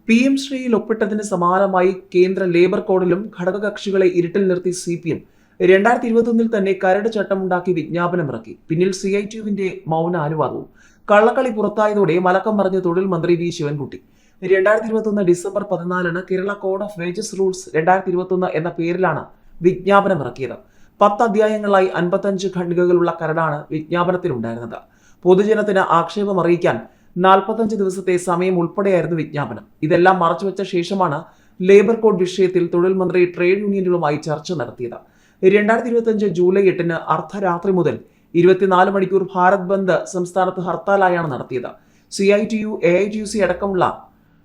PM ശ്രീയിൽ ഒപ്പിട്ടതിന് സമാനമായി കേന്ദ്ര labour കോഡിലും ഘടകകക്ഷികളെ ഇരുട്ടിൽ നിർത്തി CPM 2021 തന്നെ കരട് ചട്ടമുണ്ടാക്കി വിജ്ഞാപനമിറക്കി. പിന്നിൽ CITUവിന്റെ മൗനാനുവാദവും. കള്ളക്കളി പുറത്തായതോടെ മലക്കം മറിഞ്ഞ തൊഴിൽ മന്ത്രി V Sivankutty. 2021 December 14 Kerala code of wages rules 2021 എന്ന പേരിലാണ് വിജ്ഞാപനമിറക്കിയത്. 10 അധ്യായങ്ങളായി 55 ഖണ്ഡികകളുള്ള കരടാണ് വിജ്ഞാപനത്തിലുണ്ടായിരുന്നത്. പൊതുജനത്തിന് ആക്ഷേപം അറിയിക്കാൻ 45 ദിവസത്തെ സമയം ഉൾപ്പെടെയായിരുന്നു വിജ്ഞാപനം. ഇതെല്ലാം മറച്ചുവെച്ച ശേഷമാണ് ലേബർ കോഡ് വിഷയത്തിൽ തൊഴിൽ മന്ത്രി ട്രേഡ് യൂണിയനുകളുമായി ചർച്ച നടത്തിയത്. 2025 ജൂലൈ 8 അർദ്ധരാത്രി മുതൽ 24 മണിക്കൂർ ഭാരത് ബന്ദ് സംസ്ഥാനത്ത് ഹർത്താലായാണ് നടത്തിയത്. CITU, AITUC അടക്കമുള്ള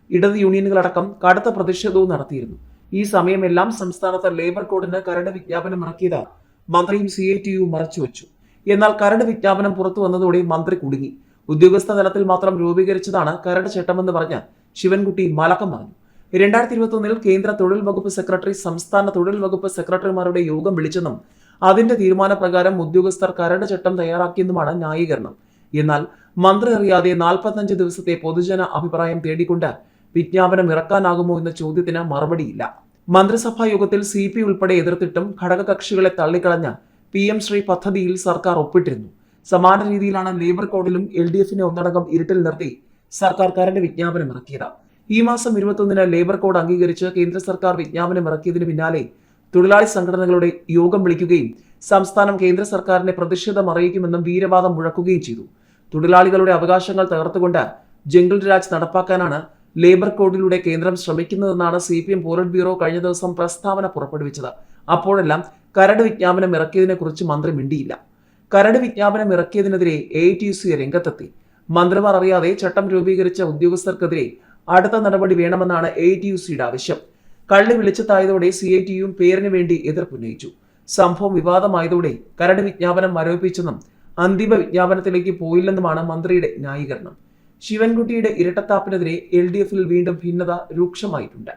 ഇടത് യൂണിയനുകളടക്കം കടുത്ത പ്രതിഷേധവും നടത്തിയിരുന്നു. ഈ സമയമെല്ലാം സംസ്ഥാനത്ത് ലേബർ കോഡിന് കരട് വിജ്ഞാപനം ഇറക്കിയത് മന്ത്രിയും CITU മറച്ചുവെച്ചു. എന്നാൽ കരട് വിജ്ഞാപനം പുറത്തു വന്നതോടെ മന്ത്രി കുടുങ്ങി. ഉദ്യോഗസ്ഥ തലത്തിൽ മാത്രം രൂപീകരിച്ചതാണ് കരട് ചട്ടമെന്ന് പറഞ്ഞ് ശിവൻകുട്ടി മലക്കം പറഞ്ഞു. 2021 കേന്ദ്ര തൊഴിൽ വകുപ്പ് സെക്രട്ടറി സംസ്ഥാന തൊഴിൽ വകുപ്പ് സെക്രട്ടറിമാരുടെ യോഗം വിളിച്ചെന്നും അതിന്റെ തീരുമാനപ്രകാരം ഉദ്യോഗസ്ഥർ കരട് ചട്ടം തയ്യാറാക്കിയെന്നുമാണ് ന്യായീകരണം. എന്നാൽ മന്ത്രി അറിയാതെ 45 ദിവസത്തെ പൊതുജന അഭിപ്രായം തേടിക്കൊണ്ട് വിജ്ഞാപനം ഇറക്കാനാകുമോ എന്ന ചോദ്യത്തിന് മറുപടിയില്ല. മന്ത്രിസഭാ യോഗത്തിൽ CP ഉൾപ്പെടെ എതിർത്തിട്ടും ഘടകകക്ഷികളെ തള്ളിക്കളഞ്ഞ PM ശ്രീ പദ്ധതിയിൽ സർക്കാർ ഒപ്പിട്ടിരുന്നു. സമാന രീതിയിലാണ് ലേബർ കോഡിലും LDFനെ ഒന്നടങ്കം ഇരുട്ടിൽ നിർത്തി സർക്കാർ കരട് വിജ്ഞാപനം ഇറക്കിയത്. ഈ മാസം 21 ലേബർ കോഡ് അംഗീകരിച്ച് കേന്ദ്ര സർക്കാർ വിജ്ഞാപനം ഇറക്കിയതിന് പിന്നാലെ തൊഴിലാളി സംഘടനകളുടെ യോഗം വിളിക്കുകയും സംസ്ഥാനം കേന്ദ്ര സർക്കാരിനെ പ്രതിഷേധം അറിയിക്കുമെന്നും വീരവാദം മുഴക്കുകയും ചെയ്തു. തൊഴിലാളികളുടെ അവകാശങ്ങൾ തകർത്തുകൊണ്ട് ജംഗിൾ രാജ് നടപ്പാക്കാനാണ് ലേബർ കോഡിലൂടെ കേന്ദ്രം ശ്രമിക്കുന്നതെന്നാണ് CPM പോളിറ്റ് ബ്യൂറോ കഴിഞ്ഞ ദിവസം പ്രസ്താവന പുറപ്പെടുവിച്ചത്. അപ്പോഴെല്ലാം കരട് വിജ്ഞാപനം ഇറക്കിയതിനെ കുറിച്ച് മന്ത്രി മിണ്ടിയില്ല. കരട് വിജ്ഞാപനം ഇറക്കിയതിനെതിരെ AITUC രംഗത്തെത്തി. മന്ത്രിമാർ അറിയാതെ ചട്ടം രൂപീകരിച്ച ഉദ്യോഗസ്ഥർക്കെതിരെ അടുത്ത നടപടി വേണമെന്നാണ് AITUCയുടെ ആവശ്യം. കള്ളി വിളിച്ചതായതോടെ CITUവും പേരിന് വേണ്ടി എതിർപ്പുന്നയിച്ചു. സംഭവം വിവാദമായതോടെ കരട് വിജ്ഞാപനം മരവിപ്പിച്ചെന്നും അന്തിമ വിജ്ഞാപനത്തിലേക്ക് പോയില്ലെന്നുമാണ് മന്ത്രിയുടെ ന്യായീകരണം. ശിവൻകുട്ടിയുടെ ഇരട്ടത്താപ്പിനെതിരെ LDFൽ വീണ്ടും ഭിന്നത രൂക്ഷമായിട്ടുണ്ട്.